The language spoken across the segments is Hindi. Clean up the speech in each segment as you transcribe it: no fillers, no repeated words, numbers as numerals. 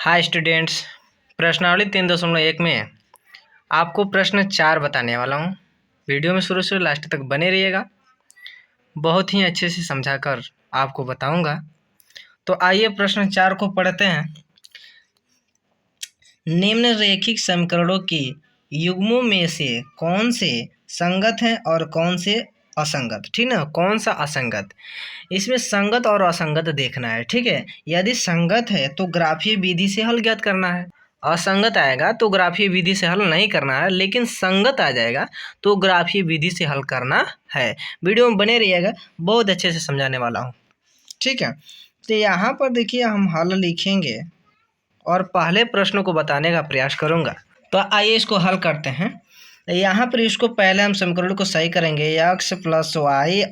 हाय स्टूडेंट्स, प्रश्नावली 3.1 में आपको प्रश्न 4 बताने वाला हूँ। वीडियो में शुरू से लास्ट तक बने रहिएगा, बहुत ही अच्छे से समझाकर आपको बताऊंगा। तो आइए प्रश्न 4 को पढ़ते हैं। निम्न रैखिक समीकरणों की युग्मों में से कौन से संगत हैं और कौन से असंगत, ठीक ना। कौन सा असंगत, इसमें संगत और असंगत देखना है, ठीक है। यदि संगत है तो ग्राफीय विधि से हल ज्ञात करना है, असंगत आएगा तो ग्राफीय विधि से हल नहीं करना है, लेकिन संगत आ जाएगा तो ग्राफीय विधि से हल करना है। वीडियो में बने रहिएगा, बहुत अच्छे से समझाने वाला हूँ, ठीक है। तो यहाँ पर देखिए हम हल लिखेंगे और पहले प्रश्न को बताने का प्रयास करूँगा। तो आइए इसको हल करते हैं। यहाँ पर इसको पहले हम समीकरण को सही करेंगे, एक्स प्लस वाई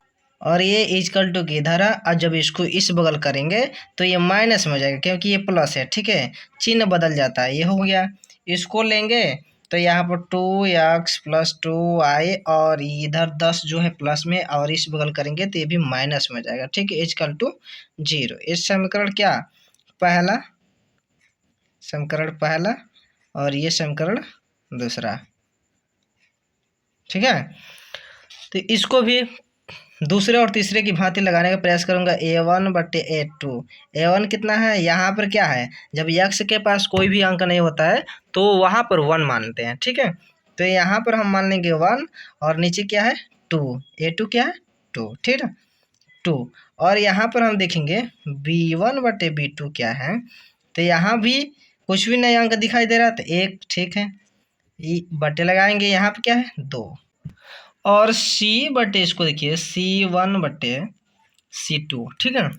और ये इजकल टू किधर है, और जब इसको इस बगल करेंगे तो ये माइनस में हो जाएगा क्योंकि ये प्लस है, ठीक है। चिन्ह बदल जाता है, ये हो गया। इसको लेंगे तो यहाँ पर 2x प्लस 2y और इधर 10 जो है प्लस में, और इस बगल करेंगे तो ये भी माइनस में हो जाएगा, ठीक है। Equal to 0। इस समीकरण क्या पहला, समीकरण पहला और ये समीकरण दूसरा, ठीक है। तो इसको भी दूसरे और तीसरे की भांति लगाने का प्रयास करूंगा। a1/a2, a1 कितना है, यहाँ पर क्या है, जब x के पास कोई भी अंक नहीं होता है तो वहाँ पर 1 मानते हैं, ठीक है। तो यहाँ पर हम मान लेंगे 1 और नीचे क्या है 2, a2 क्या है 2, ठीक है 2। और यहाँ पर हम देखेंगे b1/b2 क्या है, तो यहाँ भी कुछ भी नए अंक दिखाई दे रहा है तो 1, ठीक है। बटे लगाएंगे, यहाँ पर क्या है 2, और c बटे इसको देखिए c1/c2, ठीक है।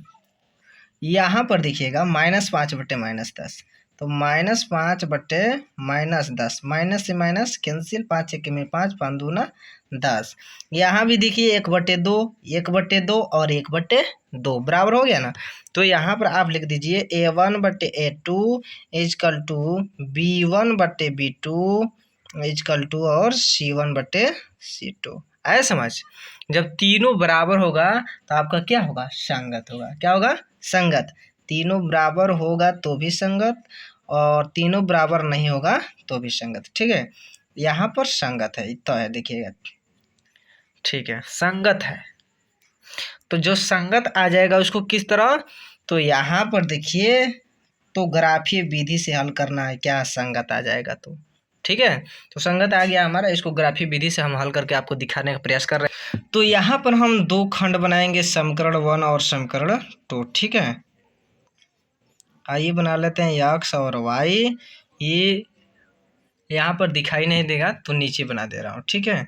यहाँ पर देखिएगा -5/-10, तो -5/-10, माइनस से माइनस कैंसिल, 5 1 में 5, 5 दूना 10। यहाँ भी देखिए 1/2, 1/2 और 1/2 बराबर हो गया ना। तो यहाँ पर आप लिख दीजिए a1/a2 is equal to b1/b2 is equal to और c1/c2। आया समझ। जब तीनों बराबर होगा तो आपका क्या होगा, संगत होगा। क्या होगा, संगत। तीनों बराबर होगा तो भी संगत, और तीनों बराबर नहीं होगा तो भी संगत, ठीक है। यहाँ पर संगत है, तो है देखिएगा, ठीक है, संगत है। तो जो संगत आ जाएगा उसको किस तरह, तो यहाँ पर देखिए तो ग्राफीय विधि से हल करना है, क्या संगत आ जाएगा तो, ठीक है। तो संगत आ गया हमारा, इसको ग्राफीय विधि से हम हल करके आपको दिखाने का प्रयास कर रहे हैं। तो यहाँ पर हम दो खंड बनाएंगे, समीकरण 1 और समीकरण 2, ठीक है। आइए बना लेते हैं x और y। ये यहाँ पर दिखाई नहीं देगा तो नीचे बना दे रहा हूँ, ठीक है।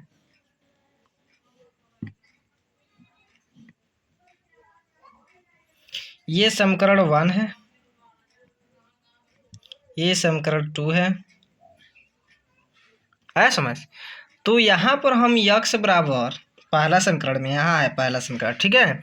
ये समीकरण 1 है, ये समीकरण 2 है, आया समझ। तो यहाँ पर हम x बराबर, पहला समीकरण में यहाँ है पहला समीकरण, ठीक है।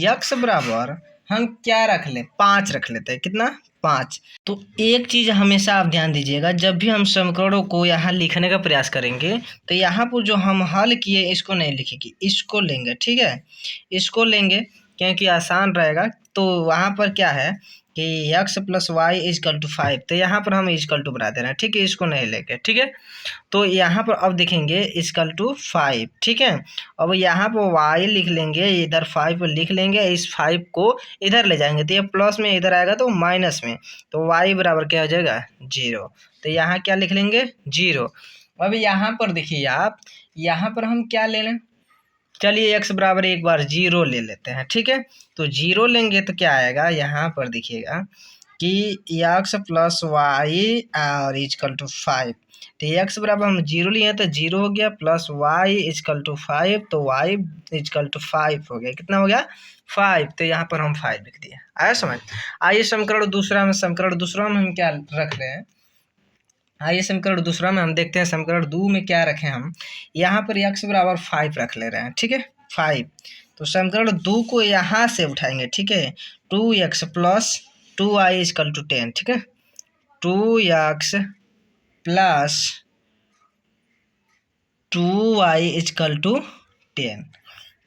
x बराबर हम क्या रख ले, 5 रख लेते हैं, कितना 5। तो एक चीज हमेशा आप ध्यान दीजिएगा, जब भी हम समीकरणों को यहाँ लिखने का प्रयास करेंगे तो यहाँ पर जो हम हल किए इसको नहीं लिखेंगे, इसको लेंगे, ठीक है। इसको लेंगे क्योंकि आसान रहेगा। तो वहाँ पर क्या है कि x plus y equal to 5, तो यहाँ पर हम इजकल टू बना दे रहे हैं, ठीक है। इसको नहीं लेके, ठीक है। तो यहाँ पर अब देखेंगे इजकल टू 5, ठीक है। अब यहाँ पर y लिख लेंगे, इधर 5 लिख लेंगे, इस 5 को इधर ले जाएंगे तो ये प्लस में इधर आएगा तो माइनस में, तो y बराबर क्या हो जाएगा 0। तो यहाँ क्या लिख लेंगे 0। अब यहाँ पर देखिए आप, यहाँ पर हम क्या ले लें, चलिए x बराबर एक बार 0 ले लेते हैं, ठीक है। तो 0 लेंगे तो क्या आएगा, यहाँ पर देखिएगा कि x प्लस वाई और इजकल टू 5। तो x बराबर हम 0 लिए तो 0 हो गया, प्लस y इजकल टू 5, तो y इजकल टू 5 हो गया, कितना हो गया 5। तो यहाँ पर हम 5 लिख दिए, आया समझ। आइए समीकरण दूसरा में हम क्या रख रहे हैं, आइए समीकरण दूसरा में हम देखते हैं। समीकरण 2 में क्या रखें हम, यहाँ पर x बराबर 5 रख ले रहे हैं, ठीक है 5। तो समीकरण 2 को यहाँ से उठाएंगे, ठीक है। 2x plus 2y is equal to 10, ठीक है। 2x plus 2y is equal to 10।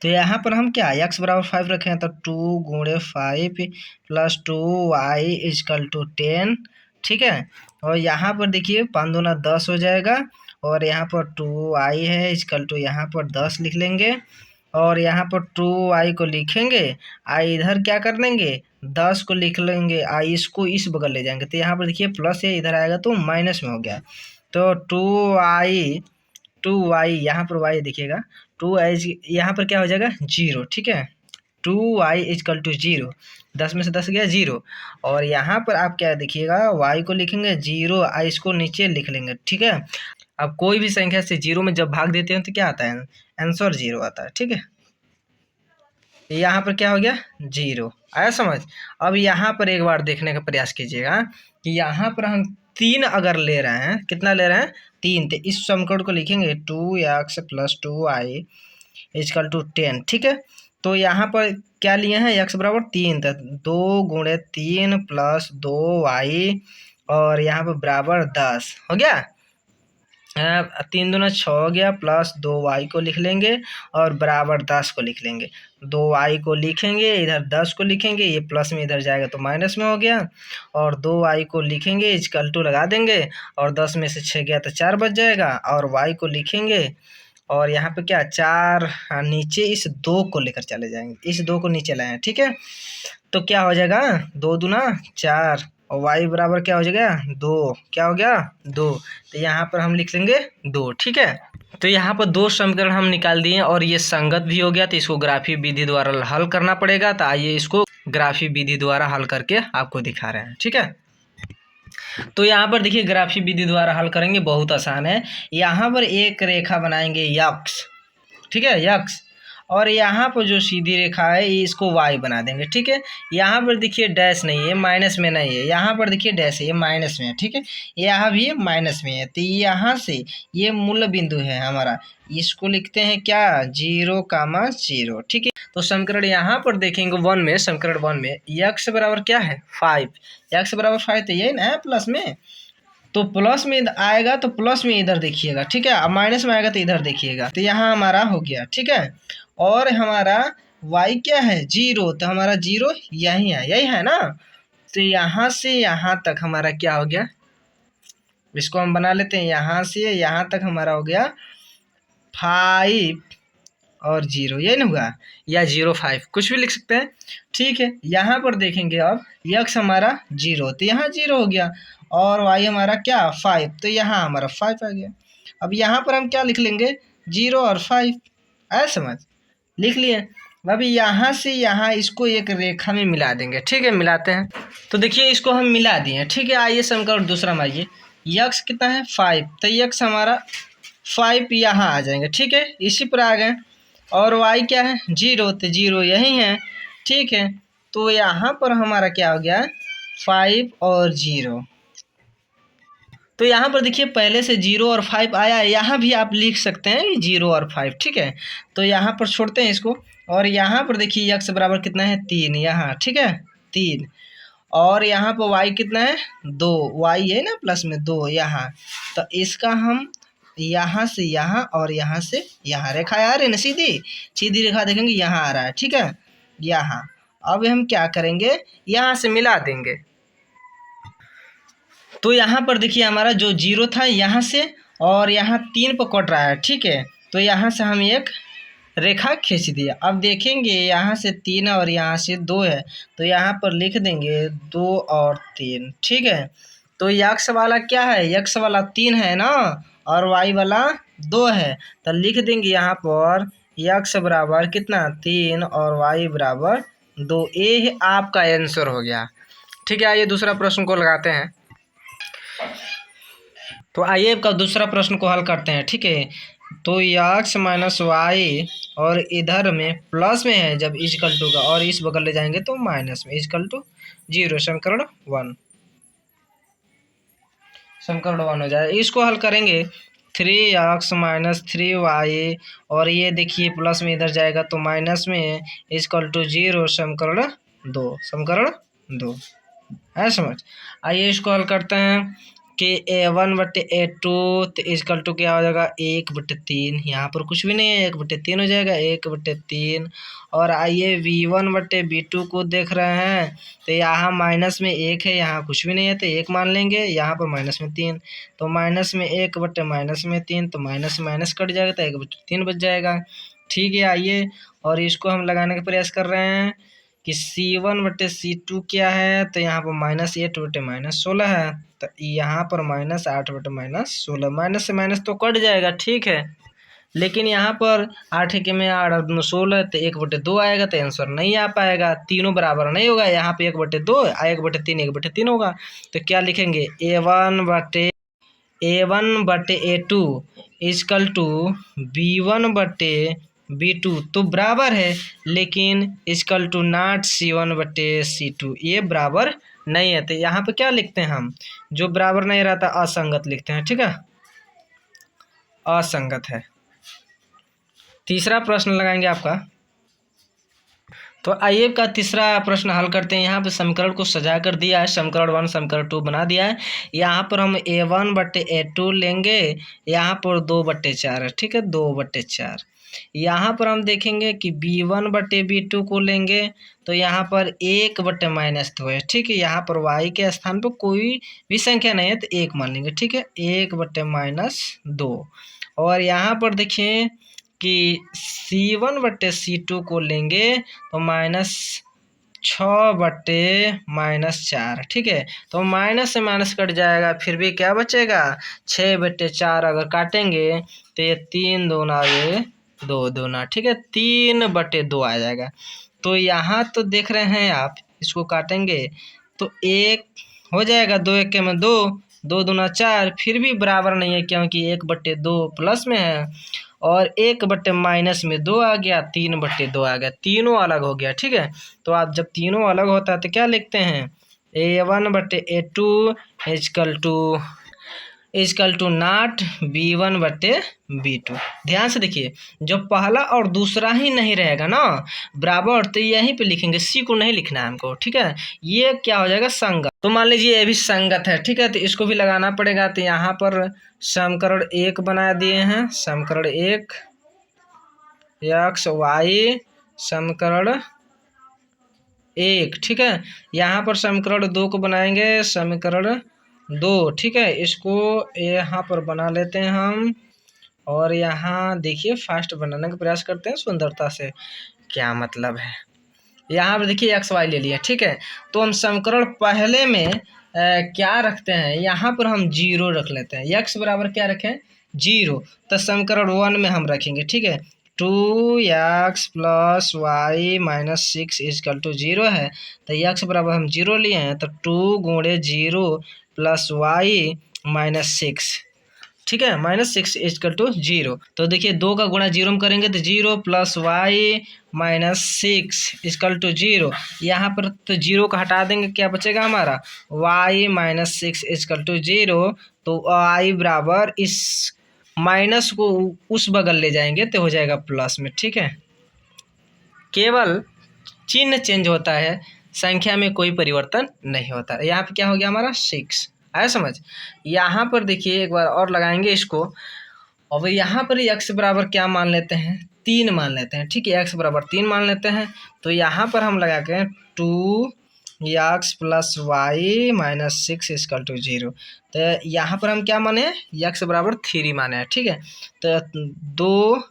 तो यहाँ पर हम क्या x बराबर 5 रखे हैं, तो 2 × 5 प्लस 2y इजकल टू 10 ठीक है। और यहाँ पर देखिए 5 दूना 10 हो जाएगा, और यहाँ पर 2i है इक्वल टू यहाँ पर 10 लिख लेंगे, और यहाँ पर 2i को लिखेंगे, आई इधर क्या कर देंगे 10 को लिख लेंगे, आई इसको इस बगल ले जाएंगे, तो यहाँ पर देखिए प्लस है, इधर आएगा तो माइनस में हो गया। तो 2i यहाँ पर y देखिएगा 2i यहाँ पर क्या हो जाएगा 0, ठीक है। 2i इक्वल टू 0, 10 में से 10 गया 0, और यहाँ पर आप क्या देखिएगा y को लिखेंगे 0, आई इसको नीचे लिख लेंगे, ठीक है। अब कोई भी संख्या से 0 में जब भाग देते हैं तो क्या आता है, आंसर 0 आता है, ठीक है। यहाँ पर क्या हो गया 0, आया समझ। अब यहाँ पर एक बार देखने का प्रयास कीजिएगा कि यहाँ पर हम 3 अगर ले रहे हैं, कितना ले रहे हैं 3, तो इस समीकरण को लिखेंगे 2x + 2i = 10, ठीक है। तो यहाँ पर क्या लिए हैं x बराबर 3, तो 2 × 3 + 2y, और यहाँ पर बराबर 10 हो गया। 3 दूना 6 हो गया, प्लस 2y को लिख लेंगे और बराबर 10 को लिख लेंगे। 2y को लिखेंगे, इधर 10 को लिखेंगे, ये प्लस में इधर जाएगा तो माइनस में हो गया, और 2y को लिखेंगे इक्वल टू लगा देंगे, और 10 में से 6 गया तो 4 बच जाएगा, और y को लिखेंगे, और यहाँ पे क्या 4 नीचे इस 2 को लेकर चले जाएंगे, इस 2 को नीचे लाए, ठीक है। तो क्या हो जाएगा 2 दूना 4, और y बराबर क्या हो जाएगा 2, क्या हो गया 2, तो यहाँ पर हम लिख लेंगे 2, ठीक है। तो यहाँ पर 2 समीकरण हम निकाल दिए और ये संगत भी हो गया, तो इसको ग्राफी विधि द्वारा हल करना पड़ेगा। तो आइए इसको ग्राफी विधि द्वारा हल करके आपको दिखा रहे हैं, ठीक है। तो यहाँ पर देखिए ग्राफी विधि द्वारा हल करेंगे, बहुत आसान है। यहाँ पर एक रेखा बनाएंगे यक्स, ठीक है यक्स, और यहाँ पर जो सीधी रेखा है इसको y बना देंगे, ठीक है। यहाँ पर देखिए डैश नहीं है, माइनस में नहीं है, यहाँ पर देखिए डैश है, ये माइनस में है, ठीक है। यहाँ भी माइनस में है, तो यहाँ से ये मूल बिंदु है हमारा, इसको लिखते हैं क्या 0, ठीक है। तो समीकरण यहाँ पर देखेंगे 1 में, समीकरण 1 में x बराबर क्या है 5, x बराबर 5, तो यही ना है प्लस में, तो प्लस में आएगा तो प्लस में इधर देखिएगा, ठीक है। अब माइनस में आएगा तो इधर देखिएगा, तो यहाँ हमारा हो गया, ठीक है। और हमारा y क्या है 0, तो हमारा 0 यही है ना। तो यहाँ से यहाँ तक हमारा क्या हो गया, इसको हम बना लेते हैं, यहाँ से यहाँ तक हमारा हो गया 5 और 0, यही ना हुआ, या 0 5 कुछ भी लिख सकते हैं, ठीक है। यहाँ पर देखेंगे अब x हमारा 0, तो यहाँ 0 हो गया, और y हमारा क्या 5, तो यहाँ हमारा 5 आ गया। अब यहाँ पर हम क्या लिख लेंगे 0 और 5, आया समझ, लिख लिए। अभी यहाँ से यहाँ इसको एक रेखा में मिला देंगे, ठीक है, मिलाते हैं। तो देखिए इसको हम मिला दिए, ठीक है। आइए समीकरण दूसरा में आइए, x कितना है 5, तो x हमारा 5 यहाँ आ जाएंगे, ठीक है, इसी पर आ गए। और y क्या है 0, तो 0 यही है, ठीक है। तो यहाँ पर हमारा क्या हो गया 5 और 0, तो यहाँ पर देखिए पहले से 0 और 5 आया है, यहाँ भी आप लिख सकते हैं 0 और 5, ठीक है। तो यहाँ पर छोड़ते हैं इसको, और यहाँ पर देखिए x बराबर कितना है 3 यहाँ, ठीक है 3, और यहाँ पर y कितना है 2, y है ना प्लस में 2 यहाँ, तो इसका हम यहाँ से यहाँ और यहाँ से यहाँ रेखा आ रही है ना, सीधी रेखा देखेंगे यहाँ आ रहा है, ठीक है यहाँ। अब हम क्या करेंगे यहाँ से मिला देंगे, तो यहाँ पर देखिए हमारा जो 0 था यहाँ से और यहाँ 3 पर कट रहा है, ठीक है। तो यहाँ से हम एक रेखा खींच दिया। अब देखेंगे यहाँ से 3 और यहाँ से 2 है, तो यहाँ पर लिख देंगे 2 और 3, ठीक है। तो x वाला क्या है, x वाला 3 है ना, और y वाला 2 है, तो लिख देंगे यहाँ पर x बराबर कितना 3 और y बराबर 2, ये आपका आंसर हो गया, ठीक है। आइए दूसरा प्रश्न को लगाते हैं। तो आइए आपका दूसरा प्रश्न को हल करते हैं, ठीक है। तो x माइनस वाई और इधर में प्लस में है जब इक्वल टू का, और इस बगल ले जाएंगे तो माइनस में इक्वल टू 0, समीकरण 1 हो जाए। इसको हल करेंगे 3x माइनस 3y, और ये देखिए प्लस में इधर जाएगा तो माइनस में इक्वल टू 0, समीकरण 2 है समझ। आइए इसको हल करते हैं, कि A1/A2 तो इजकल टू क्या हो जाएगा 1/3। यहाँ पर कुछ भी नहीं है, 1/3 हो जाएगा, 1/3। और आइए V1/V2 को देख रहे हैं तो यहाँ माइनस में 1 है, यहाँ कुछ भी नहीं है तो 1 मान लेंगे, यहाँ पर माइनस में 3 तो माइनस में 1/-3 तो माइनस माइनस कट जाएगा तो 1/3 बच जाएगा। ठीक है, आइए और इसको हम लगाने का प्रयास कर रहे हैं कि C1/C2 क्या है तो यहाँ पर -8/-16 है, तो यहाँ पर -8/-16, माइनस से माइनस तो कट जाएगा, ठीक है। लेकिन यहाँ पर 8 के में 8 और 16 तो 1/2 आएगा तो आंसर नहीं आ पाएगा, तीनों बराबर नहीं होगा, यहाँ पे 1/2 1/3 1/3 होगा। तो क्या लिखेंगे A1/A2 इजकल टू B1/B2 तो बराबर है, लेकिन इजकल टू नॉट C1/C2 ये बराबर नहीं है। तो यहाँ पे क्या लिखते हैं हम, जो बराबर नहीं रहता असंगत लिखते हैं, ठीक है, असंगत है। तीसरा प्रश्न लगाएंगे आपका, तो आइए का तीसरा प्रश्न हल करते हैं। यहाँ पे समीकरण को सजा कर दिया है, समीकरण 1 समीकरण 2 बना दिया है। यहाँ पर हम A1/A2 लेंगे, यहाँ पर 2/4 है, ठीक है, 2/4। यहाँ पर हम देखेंगे कि B1/B2 को लेंगे तो यहाँ पर 1/-2 है, ठीक है। यहाँ पर y के स्थान पर कोई भी संख्या नहीं है तो 1 मान लेंगे, ठीक है, 1/-2। और यहाँ पर देखिए कि C1/C2 को लेंगे तो -6/-4, ठीक है। तो माइनस से माइनस कट जाएगा, फिर भी क्या बचेगा 6/4। अगर काटेंगे तो ये 3 दूना ये 2 दूना, ठीक है, 3/2 आ जाएगा। तो यहाँ तो देख रहे हैं आप, इसको काटेंगे तो 1 हो जाएगा, 2 1 में 2, 2 दूना 4, फिर भी बराबर नहीं है क्योंकि 1/2 प्लस में है और 1/-2 आ गया, 3/2 आ गया, तीनों अलग हो गया, ठीक है। तो आप जब तीनों अलग होता है तो क्या लिखते हैं A1/A2 is equal to not B1/B2। ध्यान से देखिए, जब पहला और दूसरा ही नहीं रहेगा ना बराबर तो यहीं पे लिखेंगे, सी को नहीं लिखना है हमको, ठीक है। ये क्या हो जाएगा संगत, तो मान लीजिए ये भी संगत है, ठीक है, तो इसको भी लगाना पड़ेगा। तो यहाँ पर समीकरण 1 बना दिए हैं, समीकरण 1 XY समीकरण 1, ठीक है। यहाँ पर समीकरण 2 को बनाएंगे, समीकरण 2, ठीक है। इसको यहाँ पर बना लेते हैं हम, और यहाँ देखिए फास्ट बनाने का प्रयास करते हैं सुंदरता से, क्या मतलब है। यहाँ पर देखिए XY ले लिया, ठीक है। तो हम समीकरण पहले में क्या रखते हैं, यहाँ पर हम 0 रख लेते हैं, x बराबर क्या रखें 0। तो समीकरण 1 में हम रखेंगे, ठीक है, 2x + y - 6 इजकल टू 0 है। तो x बराबर हम 0 लिए हैं, तो 2 × 0 + y - 6, ठीक है, -6 इजकल टू 0। तो देखिए 2 का गुणा 0 में करेंगे तो 0 + y - 6 इजकल टू 0। यहाँ पर तो 0 का हटा देंगे, क्या बचेगा हमारा y - 6 इजकल टू 0। तो y बराबर इस माइनस को उस बगल ले जाएंगे तो हो जाएगा प्लस में, ठीक है। केवल चिन्ह चेंज होता है, संख्या में कोई परिवर्तन नहीं होता। यहाँ पे क्या हो गया हमारा 6, आया समझ। यहाँ पर देखिए एक बार और लगाएंगे इसको, और यहाँ पर x बराबर क्या मान लेते हैं 3 मान लेते हैं, ठीक है, x बराबर 3 मान लेते हैं। तो यहाँ पर हम लगा के 2x + y - 6 इजकल टू 0। तो यहाँ पर हम क्या माने x बराबर 3 माने हैं, ठीक है। तो 2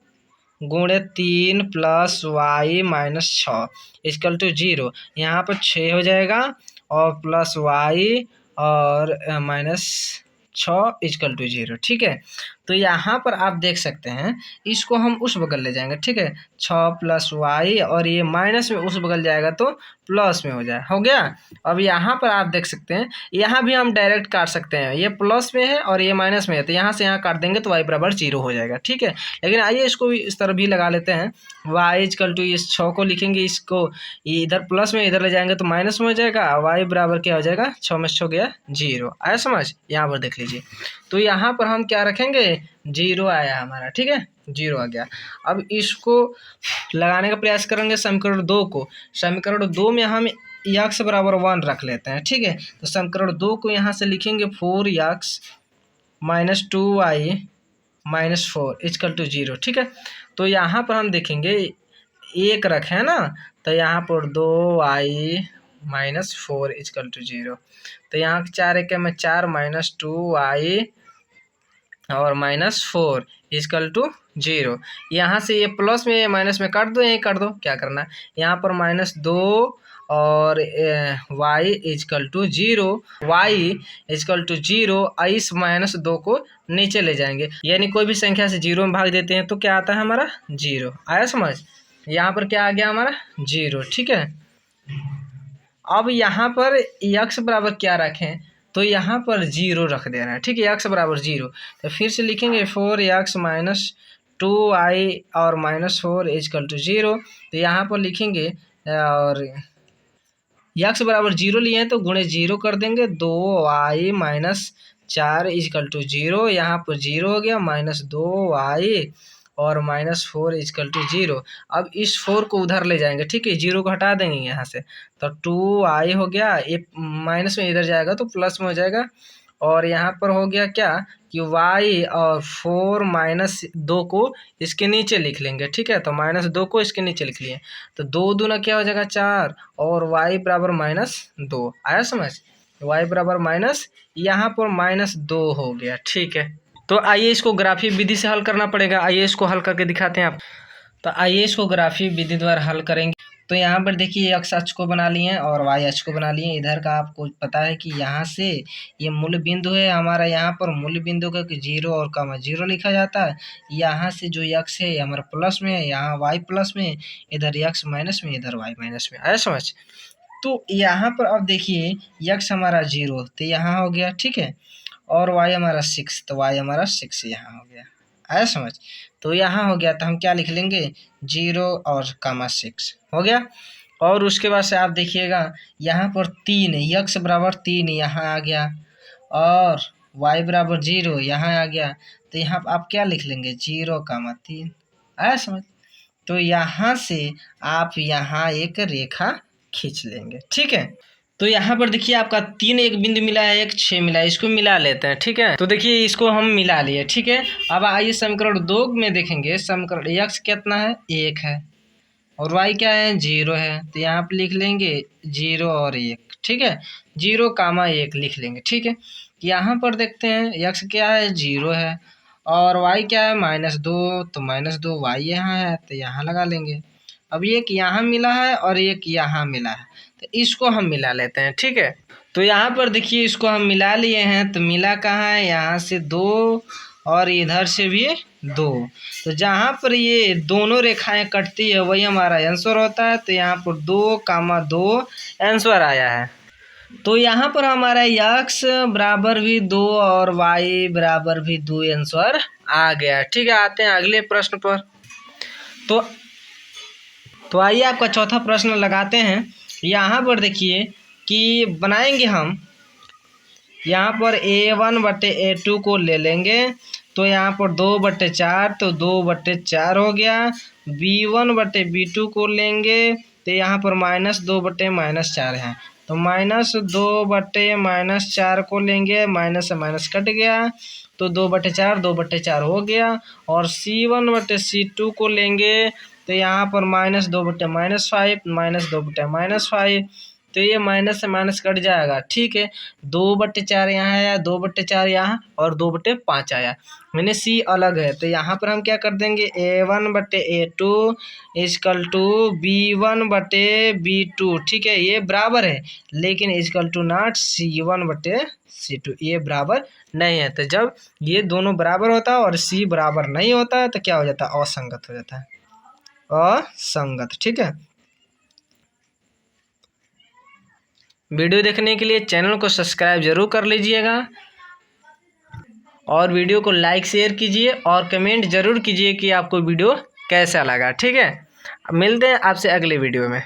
× 3 + y - 6 इजकल टू 0। यहाँ पर 6 हो जाएगा और प्लस y और -6 इजकल टू 0, ठीक है। तो यहाँ पर आप देख सकते हैं, इसको हम उस बगल ले जाएंगे, ठीक है, 6 + y और ये माइनस में उस बगल जाएगा तो प्लस में हो गया। अब यहाँ पर आप देख सकते हैं, यहाँ भी हम डायरेक्ट काट सकते हैं, ये प्लस में है और ये माइनस में है, तो यहाँ से यहाँ काट देंगे तो y बराबर 0 हो जाएगा, ठीक है। लेकिन आइए इसको भी इस तरह भी लगा लेते हैं, y इजकल टू इस 6 को लिखेंगे, इसको इधर प्लस में इधर ले जाएंगे तो माइनस में हो जाएगा, y बराबर क्या हो जाएगा 6 में 6 गया 0, आया समझ। यहाँ पर देख लीजिए, तो यहाँ पर हम क्या रखेंगे 0 आया हमारा, ठीक है, 0 आ गया। अब इसको लगाने का प्रयास करेंगे समीकरण 2 को। समीकरण 2 में हम यक्स बराबर 1 रख लेते हैं, ठीक है। तो समीकरण 2 को यहाँ से लिखेंगे 4x minus 2y minus 4 equal to 0, ठीक है। तो यहाँ पर हम देखेंगे एक रखे हैं ना, तो यहाँ पर 2y माइनस 4 इक्वल टू 0। तो यहाँ 4 एक में 4 माइनस 2y और माइनस 4 इक्वल टू 0। यहाँ से ये प्लस में माइनस में काट दो, यहीं काट दो, क्या करना है यहाँ पर माइनस 2 और y equal to 0, y equal to 0। इस माइनस 2 को नीचे ले जाएंगे, यानी कोई भी संख्या से 0 में भाग देते हैं तो क्या आता है हमारा 0। आया समझ? यहाँ पर क्या आ गया हमारा 0, ठीक है। अब यहाँ पर x बराबर क्या रखें, तो यहाँ पर 0 रख देना है, ठीक है। x बराबर 0, तो फिर से लिखेंगे 4x माइनस 2y और माइनस 4 इक्वल टू 0। तो यहाँ पर लिखेंगे और x बराबर 0 लिए हैं तो गुणे 0 कर देंगे, 2y माइनस 4 इक्वल टू 0। यहाँ पर 0 हो गया, माइनस 2y और माइनस 4 इक्वल टू 0। अब इस 4 को उधर ले जाएंगे, ठीक है, 0 को हटा देंगे यहाँ से, तो 2y हो गया, ये माइनस में इधर जाएगा तो प्लस में हो जाएगा। और यहाँ पर हो गया क्या कि y और 4 माइनस 2 को इसके नीचे लिख लेंगे, ठीक है। तो माइनस 2 को इसके नीचे लिख लिए, तो 2 दूना क्या हो जाएगा 4 और y बराबर माइनस 2। आया समझ? y बराबर माइनस, यहाँ पर माइनस 2 हो गया, ठीक है। तो आइए इसको ग्राफी विधि से हल करना पड़ेगा, आइए इसको हल करके दिखाते हैं आप। तो आइए इसको ग्राफी विधि द्वारा हल करेंगे। तो यहाँ पर देखिए x अक्ष को बना लिए हैं और y अक्ष को बना लिए हैं। इधर का आपको पता है कि यहाँ से ये मूल बिंदु है हमारा, यहाँ पर मूल बिंदु का 0 और कमा 0 लिखा जाता है। यहाँ से जो x है हमारा प्लस में है, यहाँ y प्लस में, इधर x माइनस में, इधर y माइनस में। आया समझ? तो यहाँ पर अब देखिए x हमारा 0 तो यहाँ हो गया, ठीक है, और y हमारा 6 तो y हमारा 6 यहाँ हो गया। आया समझ? तो यहाँ हो गया, तो हम क्या लिख लेंगे 0 और कामा 6 हो गया। और उसके बाद से आप देखिएगा यहाँ पर 3 x बराबर 3 यहाँ आ गया और y बराबर 0 यहाँ आ गया। तो यहाँ आप क्या लिख लेंगे 0 कामा 3। आया समझ? तो यहाँ से आप यहाँ एक रेखा खींच लेंगे, ठीक है। तो यहाँ पर देखिए आपका 3 एक बिंदु मिला है, एक 6 मिला है, इसको मिला लेते हैं, ठीक है। तो देखिए इसको हम मिला लिए, ठीक है। अब आइए समीकरण 2 में देखेंगे, समीकरण x कितना है 1 है और y क्या है 0 है। तो यहाँ पर लिख लेंगे 0 और 1, ठीक है, 0 कामा 1 लिख लेंगे, ठीक है। यहाँ पर देखते हैं x क्या है 0 है और y क्या है -2, तो -2 y यहाँ है तो यहाँ लगा लेंगे। अब एक यहाँ मिला है और एक यहाँ मिला है, तो इसको हम मिला लेते हैं, ठीक है। तो यहाँ पर देखिए इसको हम मिला लिए हैं, तो मिला कहाँ है, यहाँ से 2 और इधर से भी 2। तो जहाँ पर ये दोनों रेखाएं कटती है वही हमारा आंसर होता है। तो यहाँ पर 2 कामा 2 आंसर आया है। तो यहाँ पर हमारा x बराबर भी 2 और y बराबर भी 2 आंसर आ गया, ठीक है। आते हैं अगले प्रश्न पर। तो आइए आपका चौथा प्रश्न लगाते हैं। यहाँ पर देखिए कि बनाएंगे हम, यहाँ पर a1/a2 को ले लेंगे, तो यहाँ पर 2/4 तो 2/4 हो गया। b1/b2 को लेंगे तो यहाँ पर -2/-4 है, तो -2/-4 को लेंगे, माइनस से माइनस कट गया तो 2/4 2/4 हो गया। और c1/c2 को लेंगे तो यहाँ पर -2/-5 -2/-5, तो ये माइनस से माइनस कट जाएगा, ठीक है। 2/4 यहाँ आया, 2/4 यहाँ और 2/5 आया, मैंने c अलग है। तो यहाँ पर हम क्या कर देंगे a1/a2 इक्वल टू b1/b2, ठीक है। ये बराबर है लेकिन इक्वल टू नॉट c1/c2, ये बराबर नहीं है। तो जब ये दोनों बराबर होता है और c बराबर नहीं होता है तो क्या हो जाता है, असंगत हो जाता है, असंगत, ठीक है। वीडियो देखने के लिए चैनल को सब्सक्राइब जरूर कर लीजिएगा और वीडियो को लाइक शेयर कीजिए और कमेंट जरूर कीजिए कि आपको वीडियो कैसा लगा, ठीक है। मिलते हैं आपसे अगले वीडियो में।